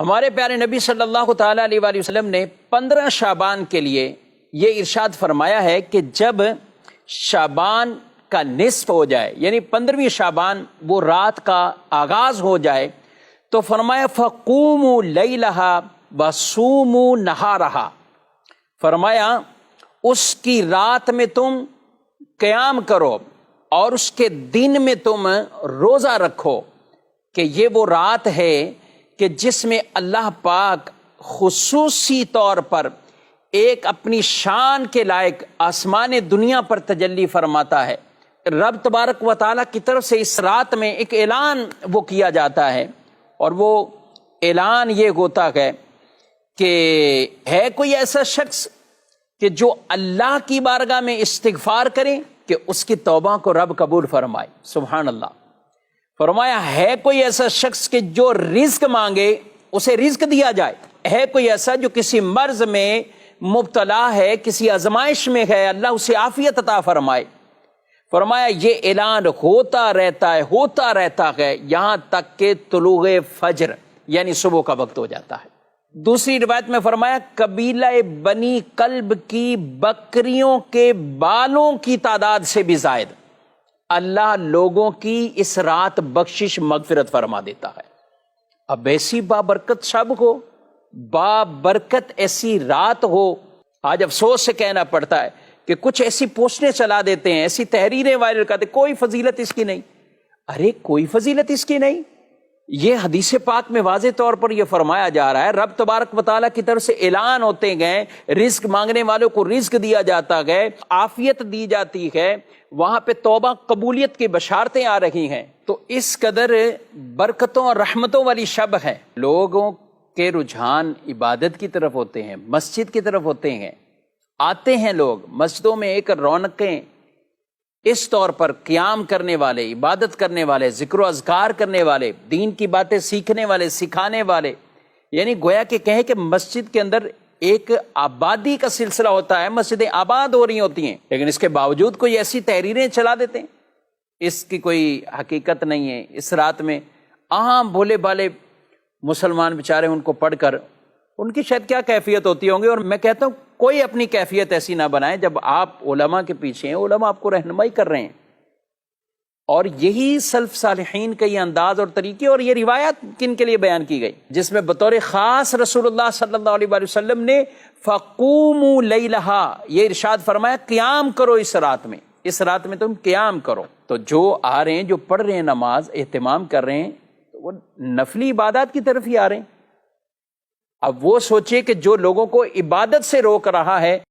ہمارے پیارے نبی صلی اللہ تعالیٰ علیہ وآلہ وسلم نے 15 شعبان کے لیے یہ ارشاد فرمایا ہے کہ جب شعبان کا نصف ہو جائے، یعنی 15ویں شعبان وہ رات کا آغاز ہو جائے، تو فرمایا فَقُومُوا لَيْلَهَا وَصُومُوا نَهَارَهَا، فرمایا اس کی رات میں تم قیام کرو اور اس کے دن میں تم روزہ رکھو، کہ یہ وہ رات ہے کہ جس میں اللہ پاک خصوصی طور پر ایک اپنی شان کے لائق آسمان دنیا پر تجلی فرماتا ہے۔ رب تبارک و تعالیٰ کی طرف سے اس رات میں ایک اعلان وہ کیا جاتا ہے، اور وہ اعلان یہ ہوتا ہے کہ ہے کوئی ایسا شخص کہ جو اللہ کی بارگاہ میں استغفار کرے کہ اس کی توبہ کو رب قبول فرمائے۔ سبحان اللہ۔ فرمایا ہے کوئی ایسا شخص کہ جو رزق مانگے اسے رزق دیا جائے، ہے کوئی ایسا جو کسی مرض میں مبتلا ہے، کسی آزمائش میں ہے، اللہ اسے عافیت عطا فرمائے۔ فرمایا یہ اعلان ہوتا رہتا ہے یہاں تک کہ طلوع فجر یعنی صبح کا وقت ہو جاتا ہے۔ دوسری روایت میں فرمایا قبیلہ بنی کلب کی بکریوں کے بالوں کی تعداد سے بھی زائد اللہ لوگوں کی اس رات بخشش مغفرت فرما دیتا ہے۔ اب ایسی بابرکت شب ہو، بابرکت ایسی رات ہو، آج افسوس سے کہنا پڑتا ہے کہ کچھ ایسی پوسٹیں چلا دیتے ہیں، ایسی تحریریں وائرل کرتے ہیں، کوئی فضیلت اس کی نہیں۔ ارے کوئی فضیلت اس کی نہیں، یہ حدیث پاک میں واضح طور پر یہ فرمایا جا رہا ہے، رب تبارک و تعالیٰ کی طرف سے اعلان ہوتے گئے، رزق مانگنے والوں کو رزق دیا جاتا ہے، عافیت دی جاتی ہے، وہاں پہ توبہ قبولیت کی بشارتیں آ رہی ہیں۔ تو اس قدر برکتوں اور رحمتوں والی شب ہے، لوگوں کے رجحان عبادت کی طرف ہوتے ہیں، مسجد کی طرف ہوتے ہیں، آتے ہیں لوگ مسجدوں میں، ایک رونقیں اس طور پر قیام کرنے والے، عبادت کرنے والے، ذکر و اذکار کرنے والے، دین کی باتیں سیکھنے والے، سکھانے والے، یعنی گویا کہ کہیں کہ مسجد کے اندر ایک آبادی کا سلسلہ ہوتا ہے، مسجدیں آباد ہو رہی ہوتی ہیں، لیکن اس کے باوجود کوئی ایسی تحریریں چلا دیتے ہیں، اس کی کوئی حقیقت نہیں ہے۔ اس رات میں عام بھولے بھالے مسلمان بیچارے ان کو پڑھ کر ان کی شاید کیا کیفیت ہوتی ہوں گی، اور میں کہتا ہوں کوئی اپنی کیفیت ایسی نہ بنائے جب آپ علماء کے پیچھے ہیں، علماء آپ کو رہنمائی کر رہے ہیں، اور یہی سلف صالحین کا یہ انداز اور طریقے اور یہ روایت کن کے لیے بیان کی گئی، جس میں بطور خاص رسول اللہ صلی اللہ علیہ وآلہ وسلم نے فَقُومُوا لَيْلَهَا یہ ارشاد فرمایا قیام کرو اس رات میں تم قیام کرو۔ تو جو آ رہے ہیں، جو پڑھ رہے ہیں نماز، اہتمام کر رہے ہیں، تو وہ نفلی عبادات کی طرف ہی آ رہے ہیں۔ اب وہ سوچے کہ جو لوگوں کو عبادت سے روک رہا ہے